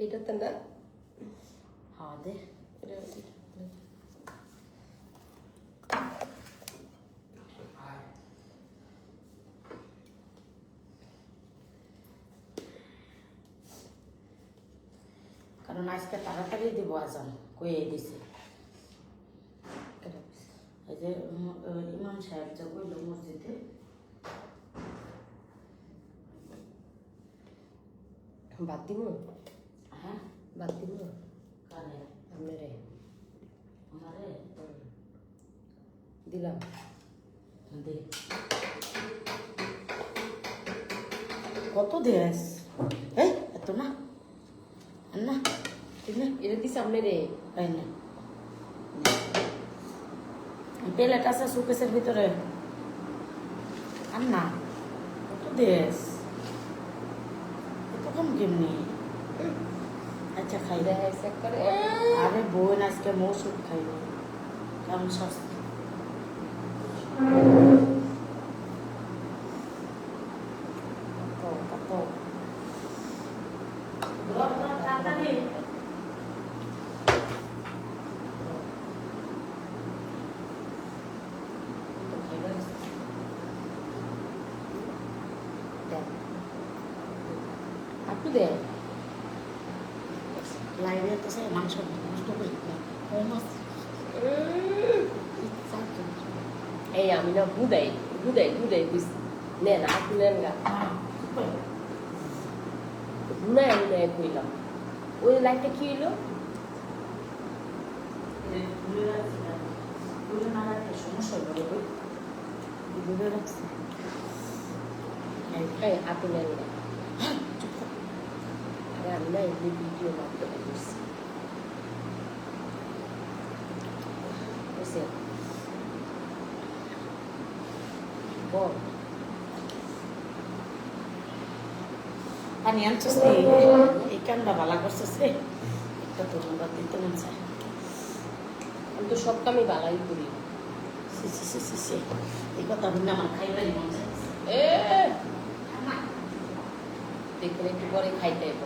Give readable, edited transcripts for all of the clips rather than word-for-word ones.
এটাতে না হ্যাঁ দে কারণ আজকে তাড়াতাড়ি দিব আজান কয়ে দিছে এই যে ইমাম সাহেব যা কইল মসজিদে বাদ দিব হ্যাঁ বাদ দিব কানে আপনারে আমারে দিলাম দে কত দেস এই এত না না ঠিক না এটা দিস আপনারে তাই না প্লেট আছে সুকেসের ভিতরে আর না কত দেশ এত কম কেমনি আচ্ছা খাই রে চেক করে আরে বোন আজকে মৌসুম খাইব কেমন সস্তা কত তাড়াতাড়ি আপনি দেন লাইনে তো সে মাংস নষ্ট করে এই আমি না বুদাই বুদাই বুদাই বুঝ নেন আপনি নেন গা বুনাই আমি নেয় কইলাম ওই লাইটটা কি হইলো সমস্যা হলো দূরে রাখছে এই আপনি নেন গা আরে আমি না এমনি ভিডিও মাধ্যমে করছি বুঝছেন বল পানি আনছিস এই কান্না ভালা করছিস রে একটা ধন্যবাদ দিতে মন চায় আমি তো সব কামই বালাই করি সি সি সি সি সি এই কথা বললে আমার খাইবারই মন চায় এ দেখবেন একটু পরে খাইতে এব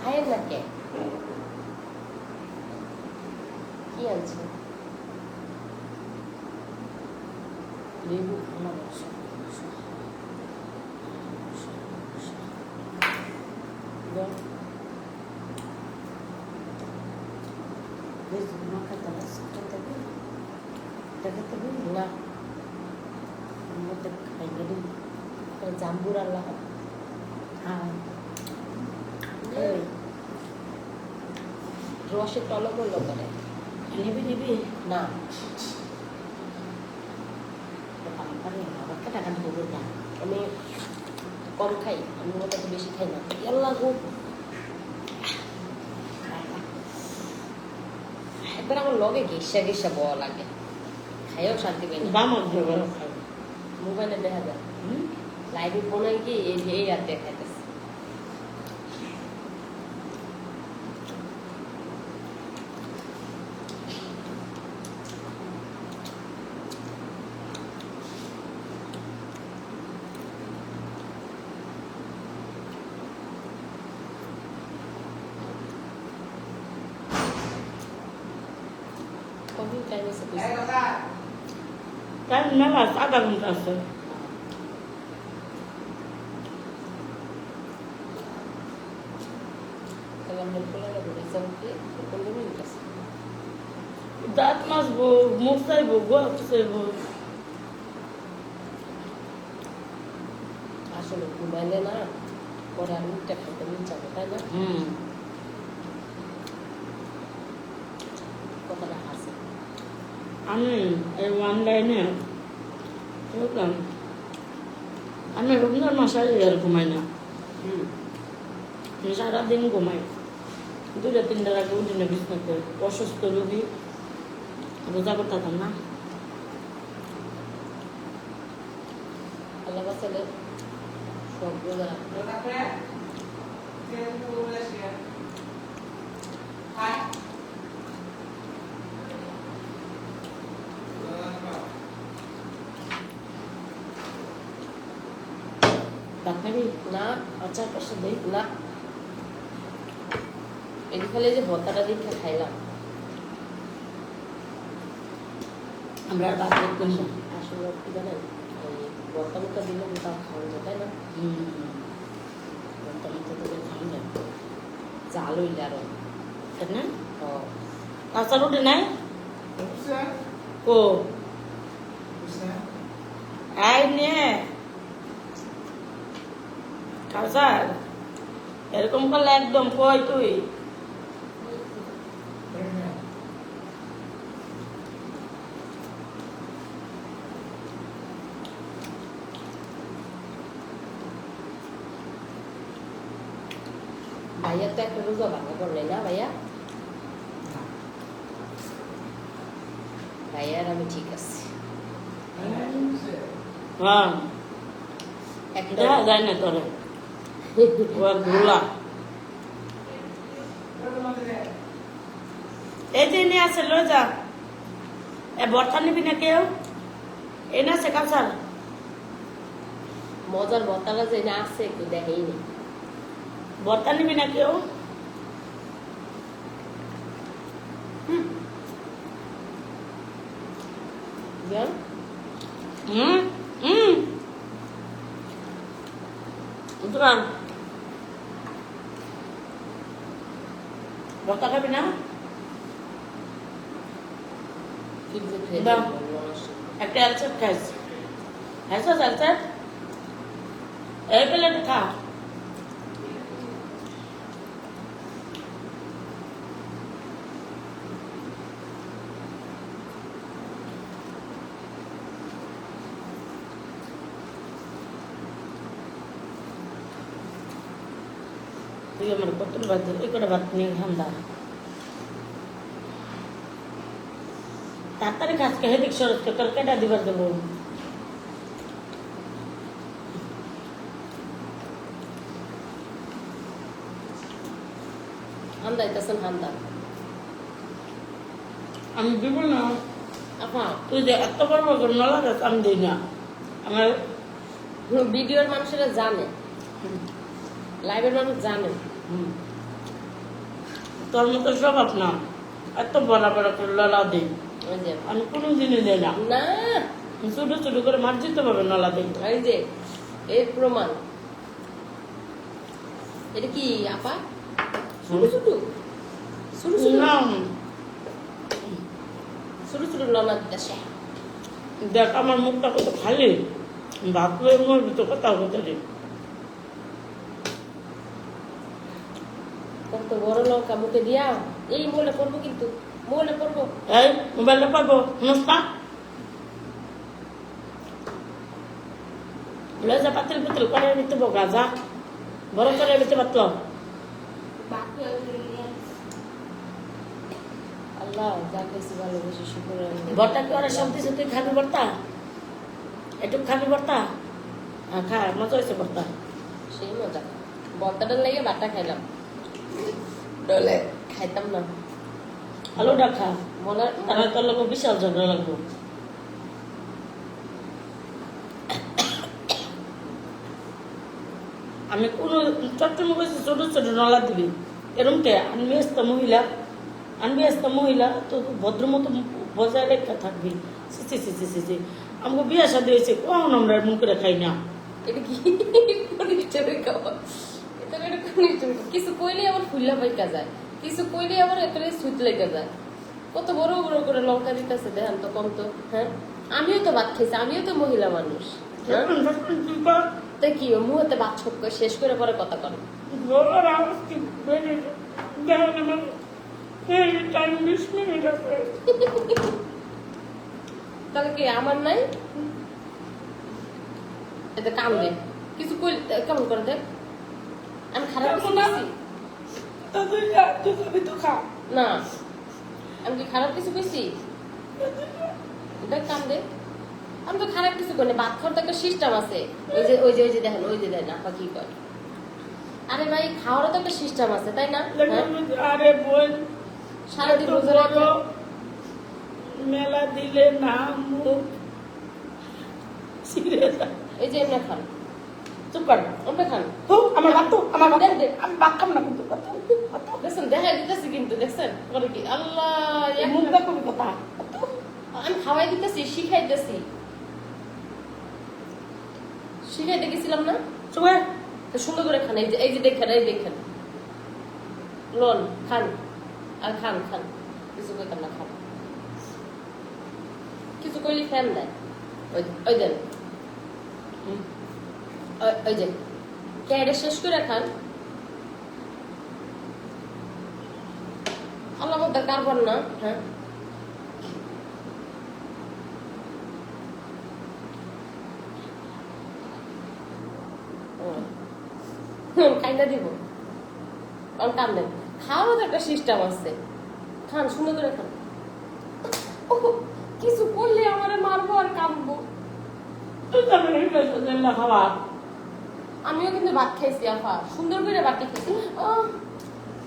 খায়ের না কে কি আনছে লেবু আমার না জাম্বুর আল্লাহ রসে টলক হলো করে নিবি নিবি না টাকা দেবো না আমি কম খাই আমি ওটা বেশি খাই না আল্লাহ গো একবার আমার লগে ঘেসা ঘেসা বল লাগে খাইও শান্তি পাই না বামন মোবাইলে দেখা যায় লাইভে ফোন কি এই আর দেখাইতেছে কতদিন টাইম আছে টাইম মেলা আছে, আধা ঘন্টা আছে। তাহলে আমরা বলে রাখবো এক্সামকে 15 মিনিট আছে। দাঁত মাজবো, মুখ চাইবো, গোয়া চাইবো। আসলে ঘুমাইলে না পরে আর মুখটা খেতে মন যাবে, তাই না? কথাটা আছে। আমি এই অনলাইনে বুঝলাম, আমি রবীন্দ্র মাসে আর ঘুমাই না, আমি সারাদিন ঘুমাই। 2-3টার আগে উঠি না বিছনাতে, অসুস্থ রোগী, রোজা করতাম না। আল্লাহ বাঁচালে সব রোজা রাখবে। ডাক্তারি না আচার পাশে দেই না, এটি খালি যে ভর্তাটা দিয়ে খাইলাম। আমরা আর বাদ দেখবো না। আসলে কি জানেন, এই ভর্তা মুখটা দিলে তাও খাওয়া যায়, তাই না? ভর্তা মতো তোদের খাওয়া যায় জাল হইলে আরো তাই না? ও কাঁচা রুটি নাই ও আই নিয়ে কাঁচা এরকম করলে একদম কই তুই ভাইয়া তো একটা রোজা ভাঙা করলে না ভাইয়া? ভাইয়ার আমি ঠিক আছি। হ্যাঁ একটা দেখা যায় না তোরে ও এক গোলা এই যে নিয়ে আছে লয়ে যা এ ভর্তা নিবি না কেউ এই না আছে কাঁচার মজার ভর্তাটা যে না আছে একটু দেখেই নি। ভর্তা নিবি না কেউ জান হুম হুম বুঝলাম ভর্তা খাবি না ফ্রিজে ফেলে দাও। বললো না সে। একটা অ্যালসার খাইছি খাইছস অ্যালসার এই প্লেটে খা তুই আমার কত ভাত এই করে ভাত নিয়ে ঠান্ডা তাড়াতাড়ি খাসকে হেদিক সরজকে তোর কেটা দিবার দেবো হান্দা আইতাছেন হান্দা। আমি দিব না আপা তুই যে এত বড় বড় নলা গাছ আমি দিই না আমার ভিডিওর মানুষেরা জানে, লাইভের মানুষ জানে। তোর মতো স্বভাব না এত বড় বড় করে নলা দিই ওই যে আমি কোনো জিনিস দিই না না ছোট ছোট করে মার্জিত ভাবে নলা দিই এই যে এর প্রমাণ। এটা কি আপা? ছোট ছোট ছোট ছোট না ছোট ছোট লনা দিতেছে। দেখ আমার মুখটা কত খালি ভাবলে মোর ভিতর কথা হতে রে কত বড় লঙ্কা মুখে দিয়া এই মোলে পড়বো, কিন্তু মোলে পড়বো। এই মোবাইলটা পাবো নস্তা লয়ে যা পাতিল পাতিল করে নিতে বোকা যা বড় করে নিতে পাতল আল্লাহ যা খাইছি ভালোবেসে শুকুর। বর্তা কি ওরা সব দিছে তুই খাবি বর্তা একটু খাবি বর্তা খা মজা হয়েছে বর্তা সেই মজা বর্তাটার লেগে বাটা খাইলাম, ডলে খাইতাম না। আলুটা খা মনে তাহলে তোর লোক বিশাল ঝগড়া লাগবো আমি কোনো চট্টগ্রামে গেছি ছোট ছোট নলা দিবি এরম কে আমি মেস্ত মহিলা আনবি আসতে মহিলা তো ভদ্রমতো বজায় রেখা থাকবি সি আমাকে বিয়ে শাদী হয়েছে কখন আমরা মুখ করে খাই না এটা কি কনিষ্ঠের খাবার এটা একটা কনিষ্ঠের কিছু কইলে আবার ফুল্লা পাইকা যায় কিছু কইলে আবার একটা সুত লেগে যায় কত বড় বড় করে লঙ্কা দিতেছে দেখেন তো কম তো হ্যাঁ আমিও তো ভাত খাইছি আমিও তো মহিলা মানুষ হ্যাঁ তাই কি মুহূর্তে ভাত শেষ করে পরে কথা কর তাহলে কি আমার নাই এটা কাম দে কিছু কই কেমন করে দেখ আমি খারাপ কিছু কইছি না আমি কি খারাপ কিছু কইছি দেখ কাম দে আমি তো খারাপ কিছু করি না ভাত খাওয়ার তো একটা সিস্টেম আছে ওই যে দেখেন আপা কি কয় আরে ভাই খাওয়ারও তো একটা সিস্টেম আছে তাই না আরে বোন সারাদিন রোজা রাখো মেলা দিলে না মুখ এই যে এমনি খান চুপ কর ওটা খান আমার ভাত তো আমার ভাত দে আমি ভাত খাম না কিন্তু দেখছেন দেখা দিতেছি কিন্তু দেখছেন করে কি আল্লাহ মুখ দেখো কথা আমি খাওয়াই দিতেছি শিখাইতেছি শিখাইতে গেছিলাম না চুপ সুন্দর করে খান এই যে দেখেন লন খান আর খান কিছু কইতাম না খান কিছু কইলি ফ্যান দেয় ওই দেন ওই যে ক্যারে শেষ করে খান আল্লাহ মধ্যে কারবার না হ্যাঁ কাইন্দা দিব কান দেন খাওয়ারও তো একটা সিস্টেম আছে খান সুন্দর করে খান কিছু করলে আমার মারবো আর কাঁদবো খাওয়া আমিও কিন্তু ভাত খাইছি আফা সুন্দর করে বাটি খাইছি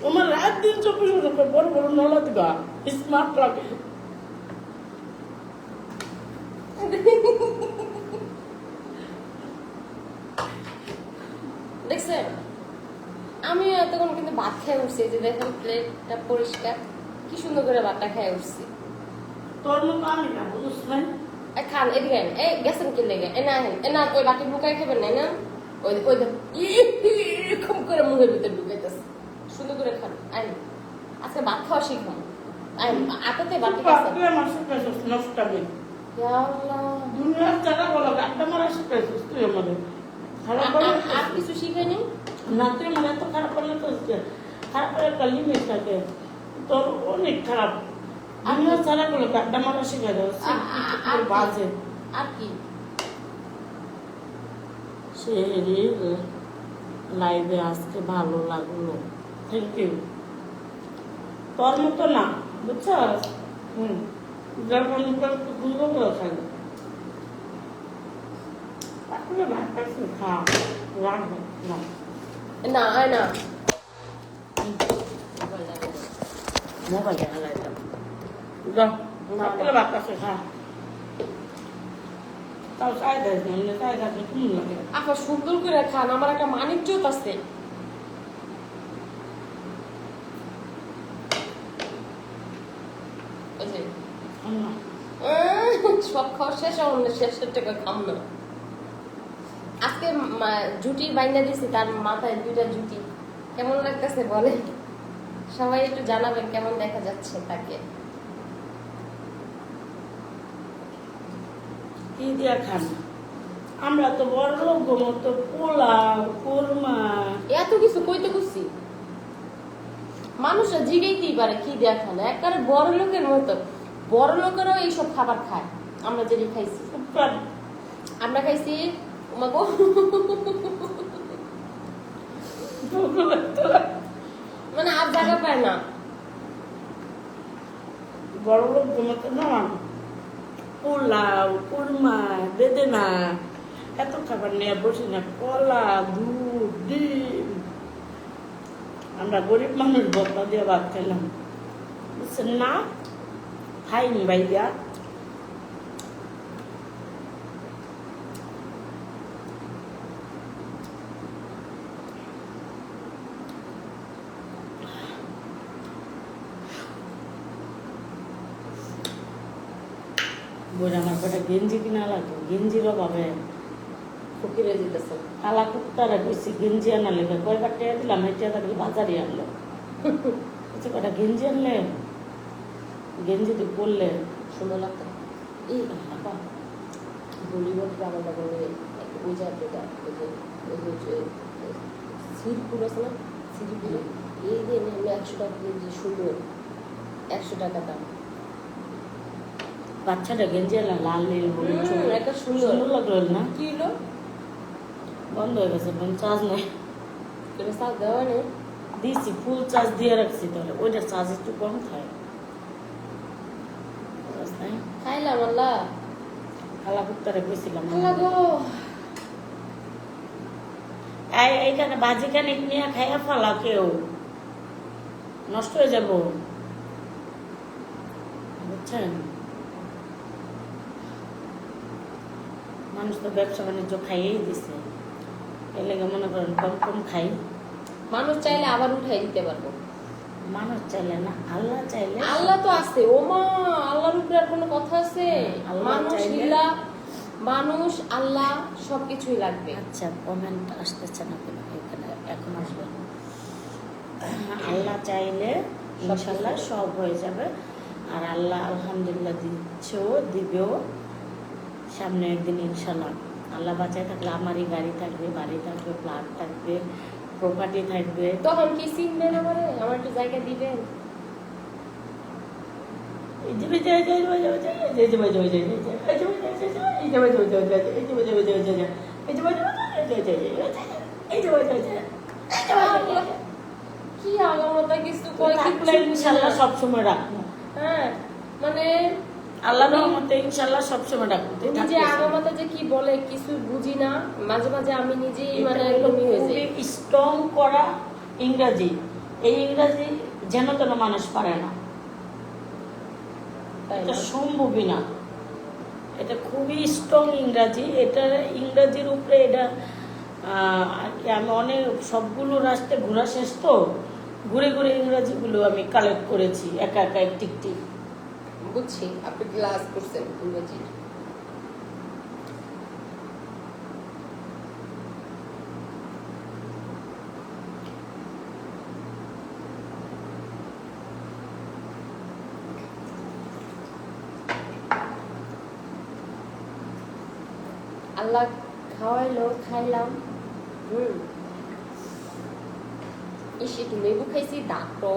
আমার রাত দিন 24 ঘন্টা বড় বড় নলা দিবা স্মার্ট লাগে দেখছেন আমি এতক্ষণ কিন্তু ভাত খেয়ে উঠছি যে দেখেন প্লেটটা পরিষ্কার কি সুন্দর করে ভাতটা খেয়ে উঠছি তোর মতো আমি না বুঝছ নাই খান এদিকে এই গেছেন কি লেগে এনা ওই বাটি লুকাই খাবেন না ওই এরকম করে মুখের ভিতরে ঢুকাইতেছে সুন্দর করে খান আইন আজকে ভাত খাওয়া শিখলাম আইন আটাতে বাটি তুই আমার শিখাইছিস নষ্টামি দুনিয়ার জায়গা বলো গাড্ডা মারা শিখাইছিস তুই আমাদের আর কিছু শিখাইনি না তুই মানে এত খারাপ করলে তো খারাপ করে একটা লিমিট থাকে তোর অনেক খারাপ আমিও ছাড়া বলো গাড্ডা মারা শিখাই দেবো বাজে আর কি সে লাইভে আজকে ভালো লাগলো থ্যাংক ইউ তোর মতো না বুঝছ যখন সুন্দর করে খাই আসলে ভাত খাচ্ছি খা রাখবে না না না মোবাইল দেখা যায় যা আসলে ভাত খাচ্ছি খা তাও চাই দেয় না চাই থাকলে কেমন লাগে আপা সুন্দর করে খান আমার একটা মানিক জোত আছে সব খাওয়া শেষ অন্য শেষের টাকা খাম না আজকে জুটি বাইনা দিছি তার মাথায় 2টা জুটি কেমন লাগতেছে বলে সবাই একটু জানাবেন কেমন দেখা যাচ্ছে তাকে কি দিয়া খান আমরা তো বড় লোক মতো পোলাও কোরমা এত কিছু কইতে খুশি মানুষরা জিগাইতেই পারে কি দিয়া খান একবারে বড় লোকের মতো বড় লোকেরাও এইসব খাবার খায় আমরা যেটি খাইছি আমরা খাইছি মানে আর জায়গা পায় না বড় লোক ঘুমাতে না পোলাও কুরমা বেদেনা এত খাবার নিয়ে বসি না কলা দুধ ডিম আমরা গরিব মানুষ বক্তা দিয়ে ভাত খেলাম বুঝছেন না খাইনি ভাইয়া বলে আমার কটা গেঞ্জি কিনা লাগবে, গেঞ্জির অভাবে ফকিরে দিতেছে। কালা কুত্তারা বেশি গেঞ্জি আনা লেগে কয়বার টেয়া দিলাম, এই টেয়া থাকলে বাজারে আনলো। আচ্ছা কটা গেঞ্জি আনলে, গেঞ্জি তো পরলে সুন্দর লাগতো। এই আপা বলিউড ড্রামাটা বলে ওই জায়গাটা ওই যে সিরপুর আছে না, সিরপুরে এই যে আমি 100 টাকা কেজি সুন্দর, 100 টাকা দাম। বাচ্চাটা গেঞ্জি আনলাম লাল নীল হলুদ ছোট, একটা সুন্দর লাগলো না? কি হলো? বন্ধ হয়ে গেছে, চার্জ নেই। এটা সাত দেওয়া নেই, দিয়েছি ফুল চার্জ দিয়ে রাখছি, তাহলে ওইটা চার্জ একটু কম খায়। খাইলাম আল্লাহ কালা কুত্তারে গেছিলাম আল্লাহ গো। এইখানে বাজি খানিক নিয়ে খাইয়া ফেলা, কেউ নষ্ট হয়ে যাব বুঝছেন। মানুষ তো ব্যবসা বাণিজ্য খাইয়েই দিছে, এর লেগে মনে করেন কম কম খাই। মানুষ চাইলে আবার উঠাই দিতে পারবো, মানুষ চাইলে না, আল্লাহ চাইলে। আল্লাহ তো আছে, ও মা আল্লাহর উপরে আর কোনো কথা আছে? আল্লাহ মানুষ চাইলে- লিল্লাহ, মানুষ আল্লাহ সবকিছুই লাগবে। আচ্ছা কমেন্ট আসতেছে না কেন এখানে, এখন আসবে। আল্লাহ চাইলে ইনশাল্লাহ সব হয়ে যাবে। আর আল্লাহ আলহামদুলিল্লাহ দিচ্ছেও, দিবেও সামনে একদিন ইনশাল্লাহ। আল্লাহ বাঁচায় থাকলে আমারই গাড়ি থাকবে, বাড়ি থাকবে, ফ্ল্যাট থাকবে, প্রপার্টি থাকবে। তখন কি চিনবেন আমারে? আমার একটু জায়গা দিবেন? কি আগামতা কিছু কয় ইনশাল্লাহ সবসময় রাখবো। হ্যাঁ মানে আল্লাহর রহমতে ইনশাল্লাহ সবসময় রাখবো। উনি যে আগামতা যে কি বলে কিছু বুঝি না, মাঝে মাঝে আমি নিজেই মানে একদমই হয়ে যাই। স্ট্রং করা ইংরাজি, এই ইংরাজি যেন তেন মানুষ পারে না, তাই এটা না? সম্ভবই না। এটা খুবই স্ট্রং ইংরাজি। এটা ইংরাজির উপরে এটা আর কি আমি অনেক সবগুলো রাস্তায় ঘোরা শেষ, তো ঘুরে ঘুরে ইংরাজিগুলো আমি কালেক্ট করেছি একা একা টিক টিক। বুঝছি আপনি ক্লাস করছেন ইংরেজি। আল্লাহ খাওয়াইলো, খাইলাম। ইস একটু লেবু খাইছি, ডাক্তার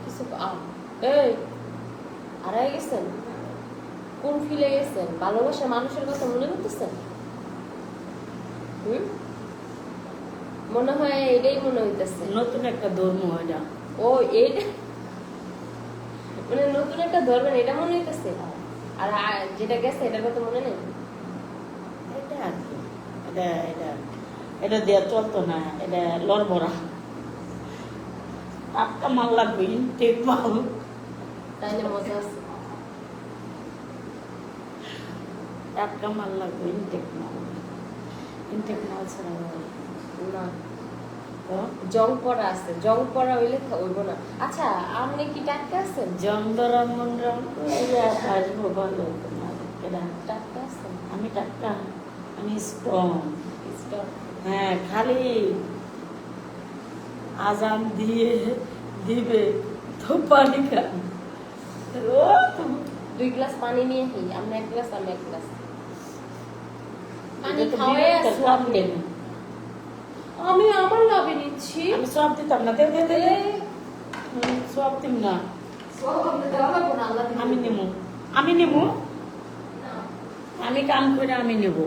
কিছু এই আড়াই গেছেন, কোন ফিলে গেছেন? ভালোবাসা মানুষের কথা মনে করতেছেন? মনে হয় এটাই মনে হইতেছে নতুন একটা ধর্ম এটা। ও এইটা মানে নতুন একটা ধরবেন এটা মনে হইতেছে। আর যেটা গেছে এটার কথা মনে নেই। এটা আর কি, এটা এটা এটা দেওয়া চলতো না, এটা লড়বড়া টাটকা মাল লাগবে, ইনটেক মাল। তাইলে মজা আছে। টাটকা মাল লাগবে, ইনটেক মাল। ইনটেক মাল ছাড়া না তো জং পড়া আছে, জং পড়া হইলে হইব না। আচ্ছা আপনি কি টাটকা আছেন? জমদরা মন্ডল আসবো ভালো তোমার কেডা? টাটকা আছেন? আমি টাটকা, আমি স্ট্রং। স্টক হ্যাঁ, খালি আজান দিয়ে দিবে তো পানি খান। ও তো 2 গ্লাস পানি নিয়ে হি, আপনি 1 গ্লাস আমি 1 গ্লাস পানি এটা তো খাওয়াই বিরক্ত, আছে। সব দেন। আমি আমার লাভে নিচ্ছি। আমি সব দিতাম না, দে দে দে দে। সব দিম না, আমি নেবো, আমি নেবো, আমি কাম করে আমি নেব।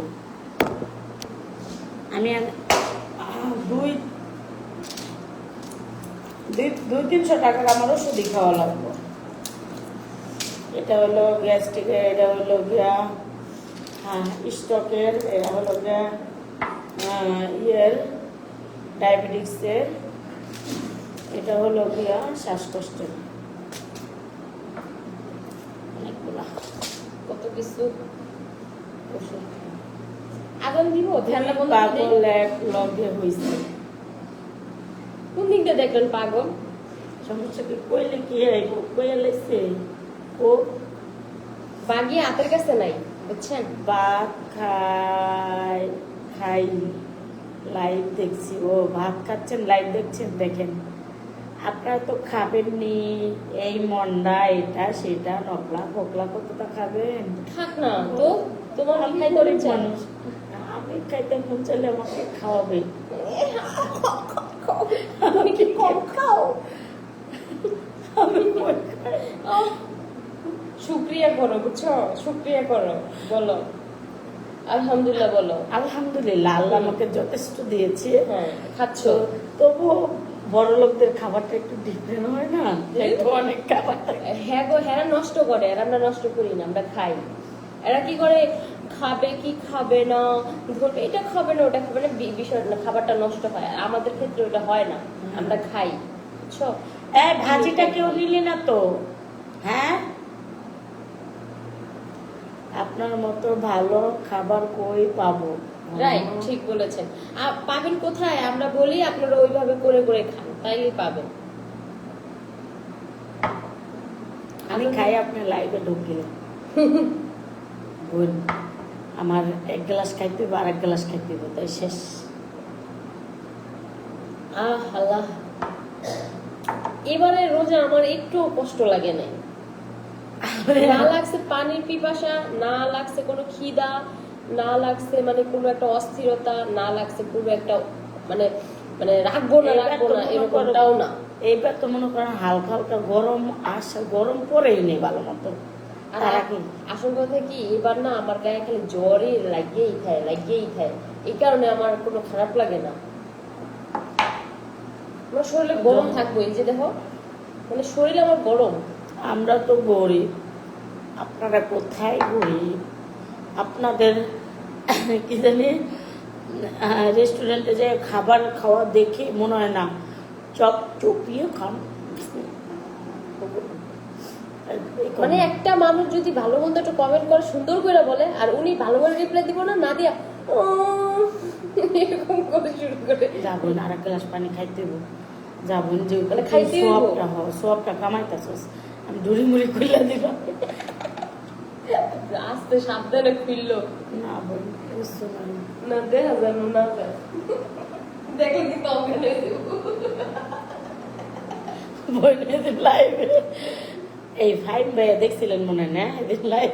আমি 200-300 টাকার আমার ওষুধই খাওয়া লাগবে। এটা হলো গ্যাস্ট্রিকের, এটা হলো গিয়া স্টকের, এটা হলো গিয়া ইয়ের ডায়াবেটিক্সের, এটা হলো গিয়া শ্বাসকষ্টের, অনেকগুলা কত কিছু ওষুধ। আগুন দিব ঠান্ডা বন্ধ করে দেই। পাগল এক লগে হইছে। কোন দিকটা দেখলেন পাগল? সমস্যা কি কইলে কি হইব? কইয়া লাইছে ও বাগিয়ে হাতের কাছে নাই, বুঝছেন? ভাত খাই লাইভ দেখছি। ও ভাত খাচ্ছেন, লাইভ দেখছেন, দেখেন। আপনারা তো খাবেননি এই মন্ডা এটা সেটা নকলা ফকলা কতটা খাবেন? থাক না তো, তোমার আমি খাইতে গরিব ইচ্ছা মানুষ, আমি খাইতে মন চাইলে আমাকে খাওয়াবে। তুমি কি কম খাও? আমি কই খাই? শুকরিয়া করো, বুঝছো? শুকরিয়া করো, বলো আলহামদুলিল্লাহ বলো। আলহামদুলিল্লাহ, আল্লাহ আমাকে যথেষ্ট দিয়েছে। হ্যাঁ, খাচ্ছ। তবু বড় লোকদের খাবারটা একটু ডিফারেন্ট হয় না? একটু অনেক খাবার থাকে। হ্যাঁ গো, হ্যাঁ নষ্ট করে, আর আমরা নষ্ট করি না, আমরা খাই। এরা কি করে, খাবে কি খাবে না, ধরবে এটা খাবে না ওটা খাবে না, বিষয় না, খাবারটা নষ্ট হয়। আর আমাদের ক্ষেত্রে ওটা হয় না, আমরা খাই, বুঝছো? ভাজিটা কেউ নিলে না তো? হ্যাঁ, আপনার মতো ভালো খাবার কই পাবো? রাইট, ঠিক বলেছেন। পাবেন কোথায়? আমরা বলি আপনারা ওইভাবে করে করে খান, তাইলে পাবেন। আমি খাই আপনার লাইভে ঢুকলে বোন, আমার এক গ্লাস খাইতে হবে, আর এক গ্লাস খাইতে হবে, তাই শেষ। আল্লাহ, এবারে রোজা আমার একটু কষ্ট লাগে নাই। না লাগছে পানির পিপাসা, না লাগছে কোনো খিদা, না লাগছে মানে কোনো একটা অস্থিরতা, না লাগছে কোনো একটা মানে মানে রাখবো না এরকমটাও না। এইবার তো মনে করেন হালকা হালকা গরম আসা, গরম পরেই নেই ভালো মতো। আর আসল কথা কি, এবার না আমার গায়ে খালি জ্বরই লাগেই খায়। এই কারণে আমার কোনো খারাপ লাগে না। আমার শরীরে গরম থাকবো, এই যে দেখো, মানে শরীরে আমার গরম। আমরা তো গরিব, আপনারা কোথায় গরিব? আপনাদের কি জানি রেস্টুরেন্টে যে খাবার খাওয়া দেখে মনে হয় না চপ চপিয়ে খান। মানে একটা মানুষ যদি ভালো মন্দ একটু কমেন্ট করে সুন্দর করে বলে, আর উনি ভালো করে রিপ্লাই দিব না দিয়া ও এরকম করে শুরু করে, যাবো না, আর এক গ্লাস পানি খাইতে হইব। যাবো যে মানে খাইতে সবটা কামাইতেছস, আমি ডুরি মুড়ি খুলে দিলাম। আস্তে সাবধানে ফিরলো না বোন, বুঝছো না, না দেখা যাবে না, দেখলে কিন্তু অজ্ঞান হয়ে যাবো। বোন লাইভে এই ফাইন ভাইয়া দেখছিলেন মনে হয় না এদিন লাইভ?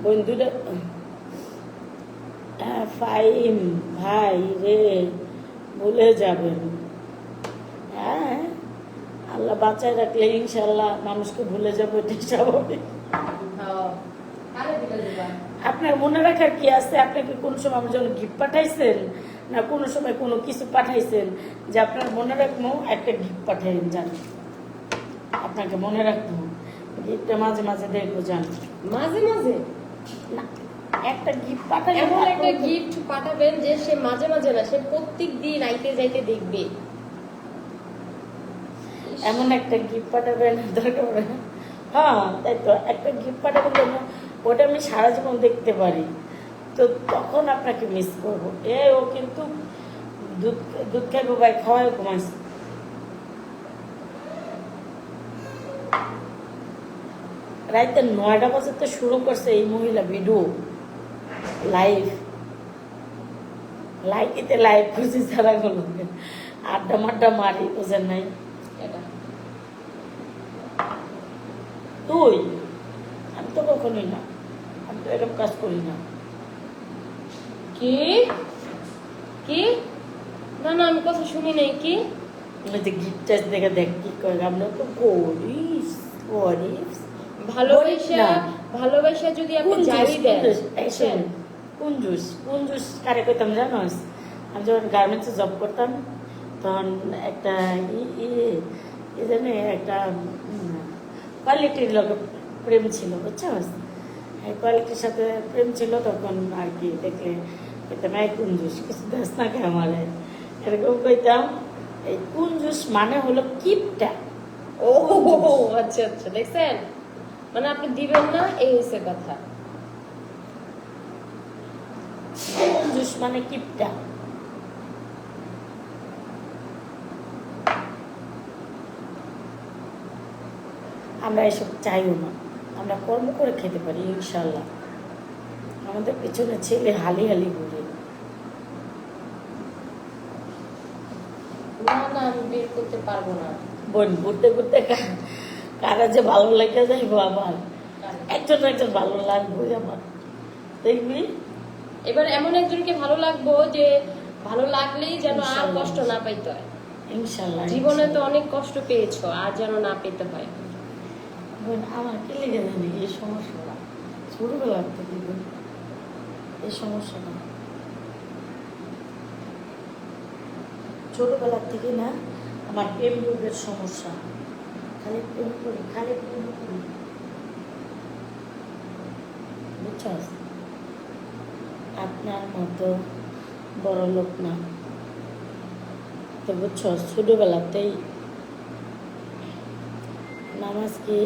বোন দুটা ফাইম ভাই রে ভুলে যাবেন। হ্যাঁ, আল্লাহ বাঁচায় রাখলে ইনশাল্লাহ মানুষকে ভুলে যাবো, এটাই স্বাভাবিক। আপনার মনে রাখার কি আছে? আপনাকে কোন সময় আমার জন্য গিফট পাঠাইছেন, না কোনো সময় কোনো কিছু পাঠাইছেন যে আপনার মনে রাখবো? একটা গিফট পাঠাইন, জান আপনাকে মনে রাখবো। গিফটটা মাঝে মাঝে দেখবো, জান মাঝে মাঝে না, একটা গিফট পাঠাই, এমন একটা গিফট পাঠাবেন যে সে মাঝে মাঝে না, সে প্রত্যেক দিন আইতে যাইতে দেখবে। এমন একটা গিফট পাঠাবেন দরকার পড়ে। হ্যাঁ, তাই তো, একটা গিফট পাঠাবেন যেন ওটা আমি সারা জীবন দেখতে পারি, তো তখন আপনাকে মিস করবো। ও কিন্তু দুধ দুধ খাইবো ভাই, খাওয়াই ঘুমাইছে। রাইতে 9টা বাজে তো শুরু করছে এই মহিলা ভিডিও লাইভ খুশি ছাড়া গেল, আড্ডা মাড্ডা মারি, বোঝেন নাই? তুই, আমি তো কখনোই না, আমি তো এরকম কাজ করি না। কি কি? না না, আমি কথা শুনি নাই। কি গিফট দেখে দেখ কি করে, আমরা তো গরিব গরিব। ভালোবাসা যদি আপনি জারি দেন, কোন জুস কারে কইতাম জানোস? আমি যখন গার্মেন্টসে জব করতাম তখন একটা একটা কোয়ালিটির লোক প্রেম ছিল, বুঝছস? কোয়ালিটির সাথে প্রেম ছিল, তখন আর কি দেখলে কইতাম এই কোন জুস, কিছু দাস না কে আমার, এরকম কইতাম। এই কোন জুস মানে হলো কিপটা। ও আচ্ছা আচ্ছা, দেখছেন, মানে আপনি দিবেন না, এই হচ্ছে কথা। লেমন জুস মানে কিপটা। আমরা এসব চাইও না, আমরা কর্ম করে খেতে পারি ইনশাল্লাহ। আমাদের পেছনে ছেলে হালি হালি ঘুরে। না না, আমি বের করতে পারবো না। বোন ঘুরতে ঘুরতে কারা যে ভালো লেগে যাইবো আমার, একজন একজন ভালো লাগবে আমার, দেখবি। এবার এমন একজনকে ভালো লাগবো যে ভালো লাগলেই যেন আর ইনশাল্লাহ। কষ্ট না পাইতে হয়। ইনশাল্লাহ। জীবনে তো অনেক কষ্ট পেয়েছো, আর যেন না পেতে হয়। বোন আমার কি লেগে জানি এই সমস্যাটা ছোটবেলার থেকে, বোন এই সমস্যাটা ছোটবেলার থেকে না, আমার প্রেম রোগের সমস্যা। খালি প্রেম করি, খালি প্রেম করি, বুঝছস। আপনার মতো বড় লোক না তো, বুঝছস। ছোটবেলাতেই নামাজ কি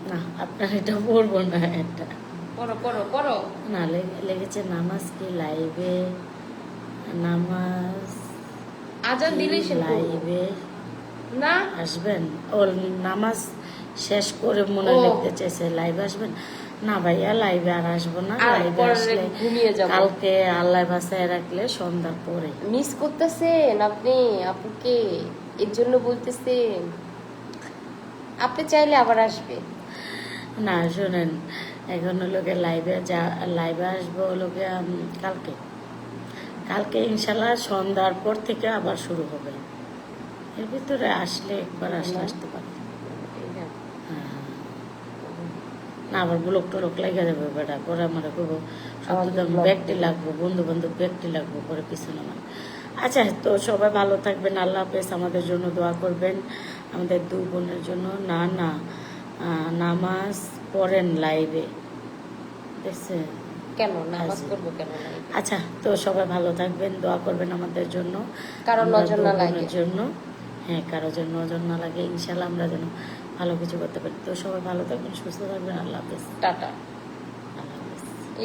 না, আপনার এটা পড়বো না, এটা পড়ো পড়ো পড়ো। না লেগেছে নামাজ কি লাইভে, নামাজ আজান দিলেই সে পড়বো। লাইভে না আসবেন? ও নামাজ শেষ করে মনে ও। লিখতে চাইছে লাইভে আসবেন। না ভাইয়া, লাইভে আর আসবো না। আর লাইভে পরে আসলে ঘুমিয়ে যাবো। কালকে আল্লাহ বাসায় রাখলে সন্ধ্যার পরে। মিস করতেছেন আপনি আপুকে, এর জন্য বলতেছেন। আপনি চাইলে আবার আসবে। না শোনেন, এখন লোকে লাইভে আসবো লোকে কালকে। কালকে ইনশাল্লাহ সন্ধ্যার পর থেকে আবার শুরু হবে। এর ভিতরে আসলে একবার আসতে পারে। হ্যাঁ। না আবার ব্লক টলক লেগে যাবে বেটা, পরে আমরা করবো সত্যি ব্যক্তি লাগবো, বন্ধু বান্ধব ব্যক্তি লাগবো, পরে পিছনে আমার। আচ্ছা, তো সবাই ভালো থাকবেন, আল্লাহ হাফেজ। আমাদের জন্য দোয়া করবেন, আমাদের দুই বোনের জন্য। না না, নামাজ পড়েন লাইভে, দেখছে। কেন নামাজ করবো কেন না? আচ্ছা, তো সবাই ভালো থাকবেন, দোয়া করবেন আমাদের জন্য, কারো আমরা নজর না দুই লাগে। বোনের জন্য। হ্যাঁ, কারো যেন নজর না লাগে, ইনশাল্লাহ আমরা যেন ভালো কিছু করতে পারি। তো সবাই ভালো থাকবেন, সুস্থ থাকবেন, আল্লাহ হাফেজ। টাটা।